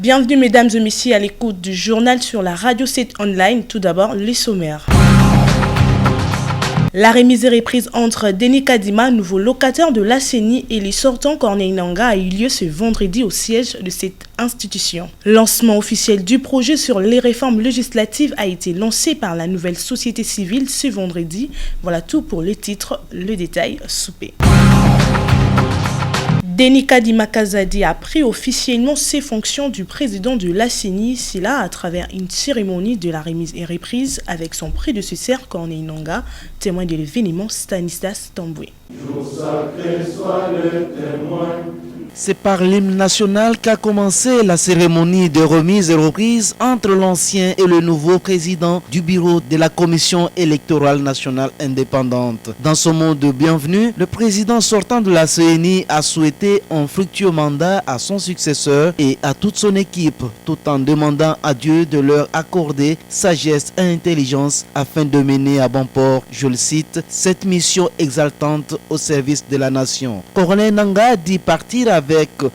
Bienvenue mesdames et messieurs à l'écoute du journal sur la radio 7 online. Tout d'abord, les sommaires. La remise et reprise entre Denis Kadima, nouveau locataire de la CENI, et les sortants Corneille Nangaa a eu lieu ce vendredi au siège de cette institution. Lancement officiel du projet sur les réformes législatives a été lancé par la nouvelle société civile ce vendredi. Voilà tout pour les titres, le détail soupé. Denis Kadima Kazadi a pris officiellement ses fonctions du président de la CENI, cela à travers une cérémonie de la remise et reprise avec son prédécesseur Corneille Nangaa, témoin de l'événement Stanislas Tamboué. C'est par l'hymne national qu'a commencé la cérémonie de remise et reprise entre l'ancien et le nouveau président du bureau de la Commission électorale nationale indépendante. Dans ce mot de bienvenue, le président sortant de la CENI a souhaité un fructueux mandat à son successeur et à toute son équipe, tout en demandant à Dieu de leur accorder sagesse et intelligence afin de mener à bon port, je le cite, cette mission exaltante au service de la nation. Corneille Nangaa dit partir avec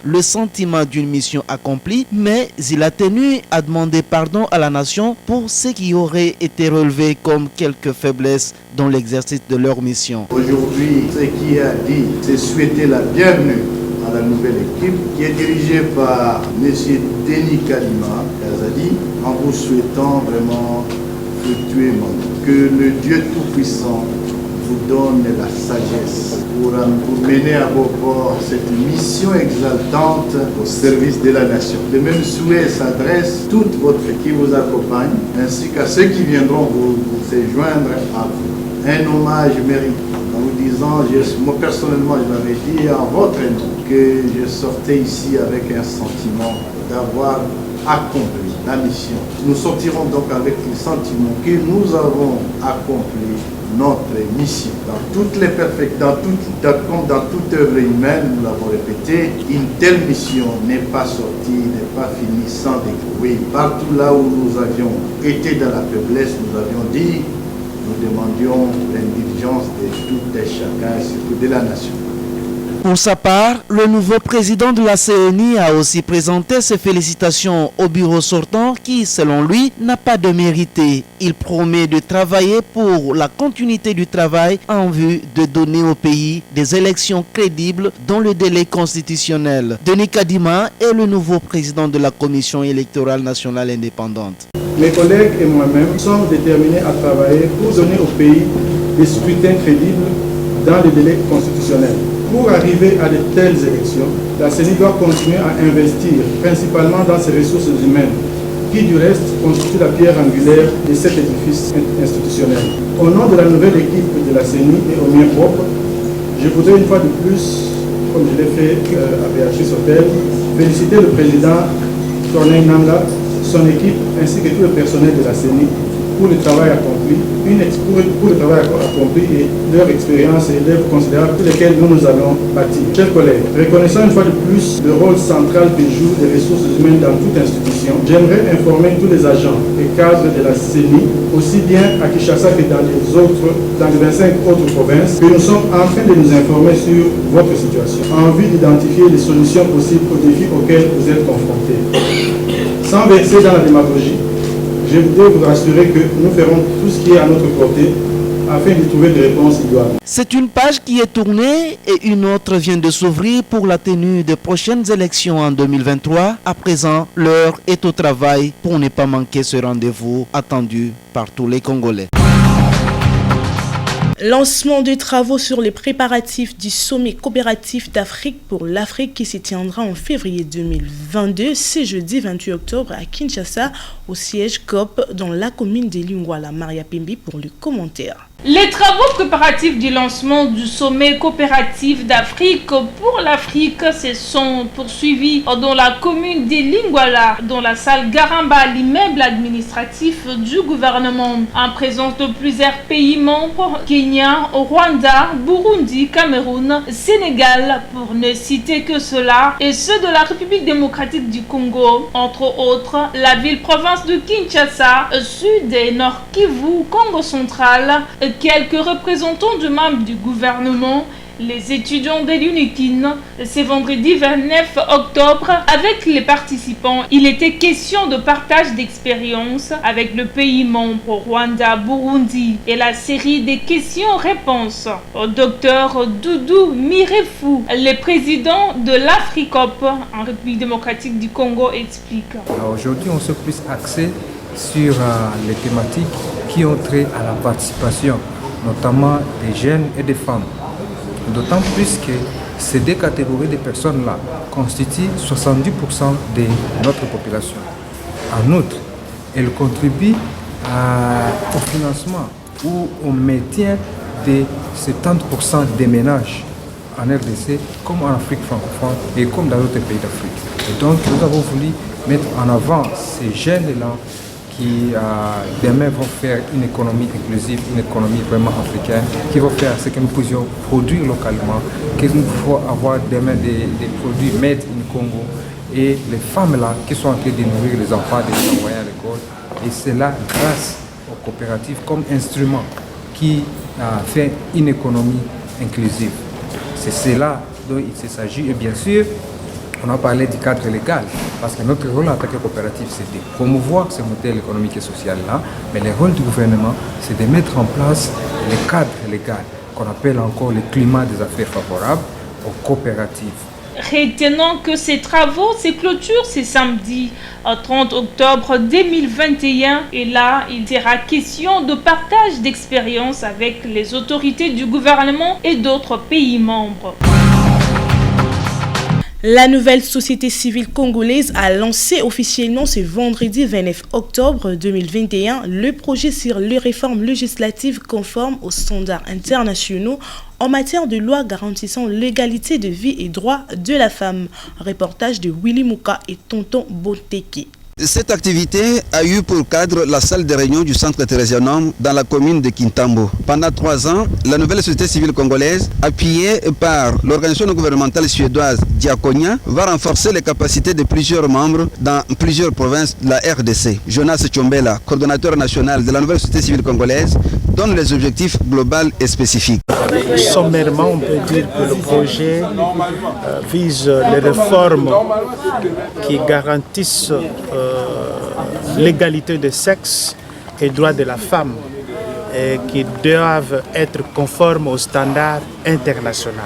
le sentiment d'une mission accomplie, mais il a tenu à demander pardon à la nation pour ce qui aurait été relevé comme quelques faiblesses dans l'exercice de leur mission. Aujourd'hui, ce qui a dit, c'est souhaiter la bienvenue à la nouvelle équipe qui est dirigée par M. Denis Kadima Kazadi, en vous souhaitant vraiment fructueusement que le Dieu Tout-Puissant vous donne la sagesse pour mener à bon port cette mission exaltante au service de la nation. Le même souhait s'adresse toute votre équipe qui vous accompagne, ainsi qu'à ceux qui viendront vous joindre à vous. Un hommage mérité. En vous disant, moi personnellement, je m'avais dit en votre nom que je sortais ici avec un sentiment d'avoir accompli la mission. Nous sortirons donc avec le sentiment que nous avons accompli notre mission. Dans toutes les comme dans toute œuvre humaine, nous l'avons répété, une telle mission n'est pas sortie, n'est pas finie sans découer. Partout là où nous avions été dans la faiblesse, nous avions dit, nous demandions l'indulgence de tout et chacun, et surtout de la nation. Pour sa part, le nouveau président de la CENI a aussi présenté ses félicitations au bureau sortant qui, selon lui, n'a pas de mérité. Il promet de travailler pour la continuité du travail en vue de donner au pays des élections crédibles dans le délai constitutionnel. Denis Kadima est le nouveau président de la Commission électorale nationale indépendante. Mes collègues et moi-même sommes déterminés à travailler pour donner au pays des scrutins crédibles dans le délai constitutionnel. Pour arriver à de telles élections, la CENI doit continuer à investir principalement dans ses ressources humaines, qui du reste constituent la pierre angulaire de cet édifice institutionnel. Au nom de la nouvelle équipe de la CENI et au mien propre, je voudrais une fois de plus, comme je l'ai fait à Béatrice Hôtel, féliciter le président Corneille Nangaa, son équipe ainsi que tout le personnel de la CENI pour le travail accompli, et leur expérience et l'œuvre considérable pour lesquelles nous allons bâtir. Chers collègues, reconnaissant une fois de plus le rôle central que jouent les ressources humaines dans toute institution, j'aimerais informer tous les agents et cadres de la CENI, aussi bien à Kinshasa que dans les 25 autres provinces, que nous sommes en train de nous informer sur votre situation, en vue d'identifier les solutions possibles aux défis auxquels vous êtes confrontés. Sans verser dans la démagogie, je voudrais vous rassurer que nous ferons tout ce qui est à notre portée afin de trouver des réponses idoines. C'est une page qui est tournée et une autre vient de s'ouvrir pour la tenue des prochaines élections en 2023. À présent, l'heure est au travail pour ne pas manquer ce rendez-vous attendu par tous les Congolais. Lancement de travaux sur les préparatifs du sommet coopératif d'Afrique pour l'Afrique qui se tiendra en février 2022, ce jeudi 28 octobre à Kinshasa, au siège COP dans la commune de Lingwala. Maria Pembi pour le commentaire. Les travaux préparatifs du lancement du sommet coopératif d'Afrique pour l'Afrique se sont poursuivis dans la commune de Lingwala, dans la salle Garamba, l'immeuble administratif du gouvernement, en présence de plusieurs pays membres, Kenya, Rwanda, Burundi, Cameroun, Sénégal, pour ne citer que cela, et ceux de la République démocratique du Congo, entre autres, la ville-province de Kinshasa, Sud et Nord Kivu, Congo central, quelques représentants du membre du gouvernement Les étudiants de l'UNIKIN, c'est vendredi 29 octobre, avec les participants, il était question de partage d'expériences avec le pays membre Rwanda, Burundi et la série des questions-réponses. Dr Doudou Mirefou, le président de l'Africop en République démocratique du Congo, explique. Aujourd'hui, on se plus axé sur les thématiques qui ont trait à la participation, notamment des jeunes et des femmes. D'autant plus que ces deux catégories de personnes-là constituent 70% de notre population. En outre, elles contribuent au financement ou au maintien de 70% des ménages en RDC, comme en Afrique francophone et comme dans d'autres pays d'Afrique. Et donc, nous avons voulu mettre en avant ces jeunes-là qui demain vont faire une économie inclusive, une économie vraiment africaine, qui vont faire ce que nous pouvions produire localement, que nous pouvons avoir demain des produits made in Congo, et les femmes là qui sont en train de nourrir les enfants, de les envoyer à l'école, et c'est là grâce aux coopératives comme instrument qui fait une économie inclusive. C'est cela dont il s'agit, et bien sûr, on a parlé du cadre légal, parce que notre rôle en tant que coopérative, c'est de promouvoir ce modèle économique et social-là, mais le rôle du gouvernement, c'est de mettre en place le cadre légal, qu'on appelle encore le climat des affaires favorables aux coopératives. Retenons que ces travaux se clôturent ce samedi 30 octobre 2021 et là, il sera question de partage d'expériences avec les autorités du gouvernement et d'autres pays membres. La nouvelle société civile congolaise a lancé officiellement ce vendredi 29 octobre 2021 le projet sur les réformes législatives conformes aux standards internationaux en matière de loi garantissant l'égalité de vie et droits de la femme. Reportage de Willy Mouka et Tonton Boteke. Cette activité a eu pour cadre la salle de réunion du centre Thérésianum dans la commune de Kintambo. Pendant 3 ans, la nouvelle société civile congolaise, appuyée par l'organisation non gouvernementale suédoise Diakonia, va renforcer les capacités de plusieurs membres dans plusieurs provinces de la RDC. Jonas Tchombela, coordonnateur national de la nouvelle société civile congolaise, donne les objectifs globaux et spécifiques. Sommairement, on peut dire que le projet vise les réformes qui garantissent l'égalité des sexes et droits de la femme et qui doivent être conformes aux standards internationaux.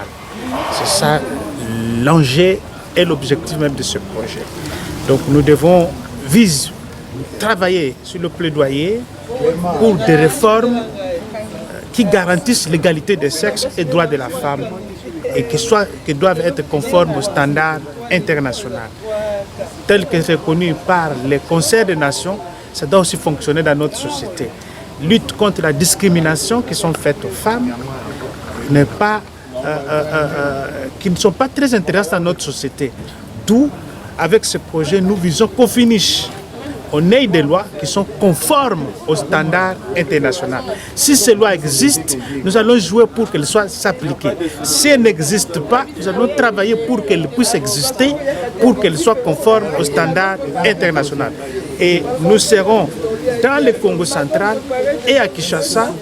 C'est ça l'enjeu et l'objectif même de ce projet. Donc nous devons travailler sur le plaidoyer pour des réformes qui garantissent l'égalité des sexes et droits de la femme et qui doivent être conformes aux standards internationaux. Tel que c'est connu par les conseils des nations, ça doit aussi fonctionner dans notre société. Lutte contre la discrimination qui sont faites aux femmes qui ne sont pas très intéressantes dans notre société. D'où, avec ce projet, nous visons qu'on finisse. On ait des lois qui sont conformes aux standards internationaux. Si ces lois existent, nous allons jouer pour qu'elles soient appliquées. Si elles n'existent pas, nous allons travailler pour qu'elles puissent exister, pour qu'elles soient conformes aux standards internationaux. Et nous serons dans le Congo central et à Kinshasa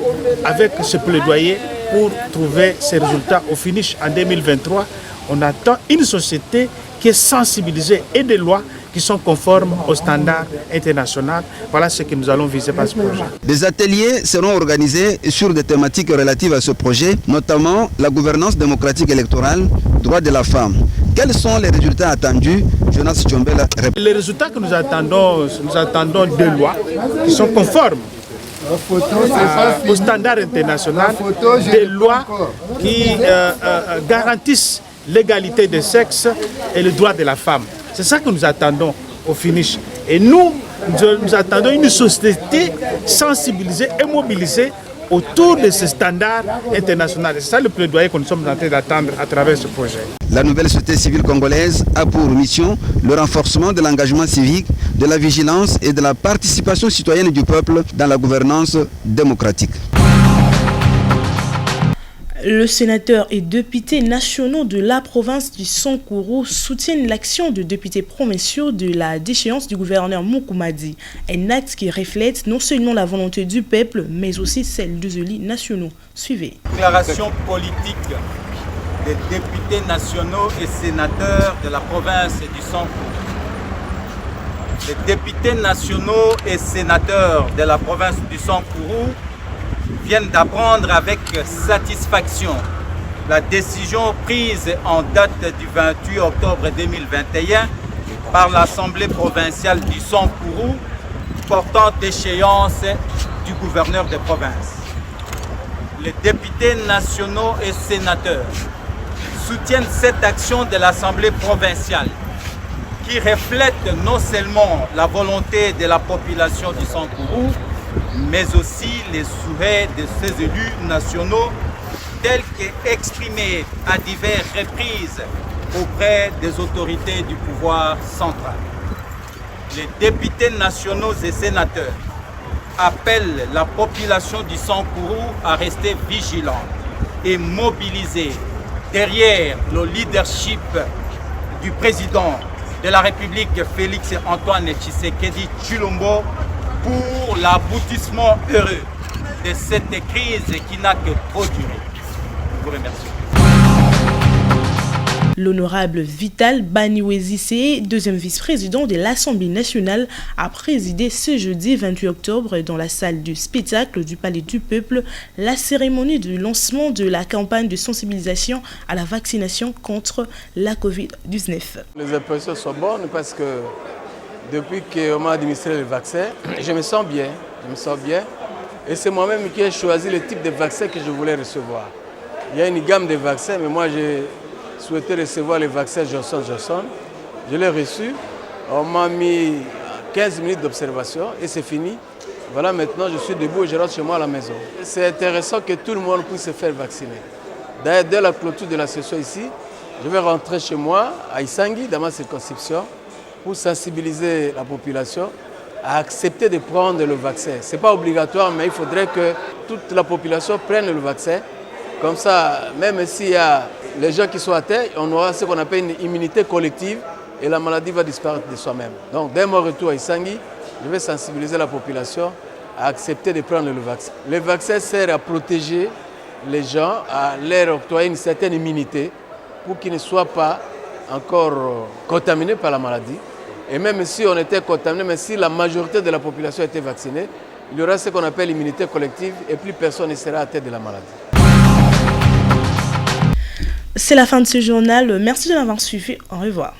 avec ce plaidoyer pour trouver ces résultats au finish en 2023. On attend une société qui est sensibilisée et des lois qui sont conformes aux standards internationaux. Voilà ce que nous allons viser par ce projet. Des ateliers seront organisés sur des thématiques relatives à ce projet, notamment la gouvernance démocratique électorale, droits de la femme. Quels sont les résultats attendus? Jonas Tchombela. Les résultats que nous attendons deux lois qui sont conformes aux standards internationaux, des lois qui garantissent l'égalité des sexes et le droit de la femme. C'est ça que nous attendons au finish. Et nous attendons une société sensibilisée et mobilisée autour de ces standards internationaux. C'est ça le plaidoyer que nous sommes en train d'attendre à travers ce projet. La nouvelle société civile congolaise a pour mission le renforcement de l'engagement civique, de la vigilance et de la participation citoyenne du peuple dans la gouvernance démocratique. Le sénateur et députés nationaux de la province du Sankourou soutiennent l'action de députés provinciaux de la déchéance du gouverneur Moukoumadi. Un acte qui reflète non seulement la volonté du peuple, mais aussi celle des élus nationaux. Suivez. Déclaration politique des députés nationaux et sénateurs de la province du Sankuru. Les députés nationaux et sénateurs de la province du Sankuru viennent d'apprendre avec satisfaction la décision prise en date du 28 octobre 2021 par l'Assemblée provinciale du Sankuru portant échéance du gouverneur de province. Les députés nationaux et sénateurs soutiennent cette action de l'Assemblée provinciale qui reflète non seulement la volonté de la population du Sankuru, mais aussi les souhaits de ses élus nationaux tels qu'exprimés à diverses reprises auprès des autorités du pouvoir central. Les députés nationaux et sénateurs appellent la population du Sankuru à rester vigilante et mobilisée derrière le leadership du président de la République Félix Antoine Tshisekedi Tshilombo pour l'aboutissement heureux de cette crise qui n'a que trop duré. Je vous remercie. L'honorable Vital Baniwezise, deuxième vice-président de l'Assemblée nationale, a présidé ce jeudi 28 octobre dans la salle du spectacle du Palais du Peuple la cérémonie du lancement de la campagne de sensibilisation à la vaccination contre la Covid-19. Les impressions sont bonnes parce que depuis qu'on m'a administré le vaccin, je me sens bien. Et c'est moi-même qui ai choisi le type de vaccin que je voulais recevoir. Il y a une gamme de vaccins, mais moi j'ai souhaité recevoir le vaccin Johnson & Johnson. Je l'ai reçu. On m'a mis 15 minutes d'observation et c'est fini. Voilà, maintenant je suis debout et je rentre chez moi à la maison. C'est intéressant que tout le monde puisse se faire vacciner. D'ailleurs, dès la clôture de la session ici, je vais rentrer chez moi à Isangi, dans ma circonscription, pour sensibiliser la population à accepter de prendre le vaccin. Ce n'est pas obligatoire, mais il faudrait que toute la population prenne le vaccin. Comme ça, même s'il y a les gens qui sont atteints, on aura ce qu'on appelle une immunité collective et la maladie va disparaître de soi-même. Donc, dès mon retour à Isangi, je vais sensibiliser la population à accepter de prendre le vaccin. Le vaccin sert à protéger les gens, à leur octroyer une certaine immunité pour qu'ils ne soient pas encore contaminés par la maladie. Et même si on était contaminé, mais si la majorité de la population était vaccinée, il y aura ce qu'on appelle l'immunité collective et plus personne ne sera atteint de la maladie. C'est la fin de ce journal. Merci de l'avoir suivi. Au revoir.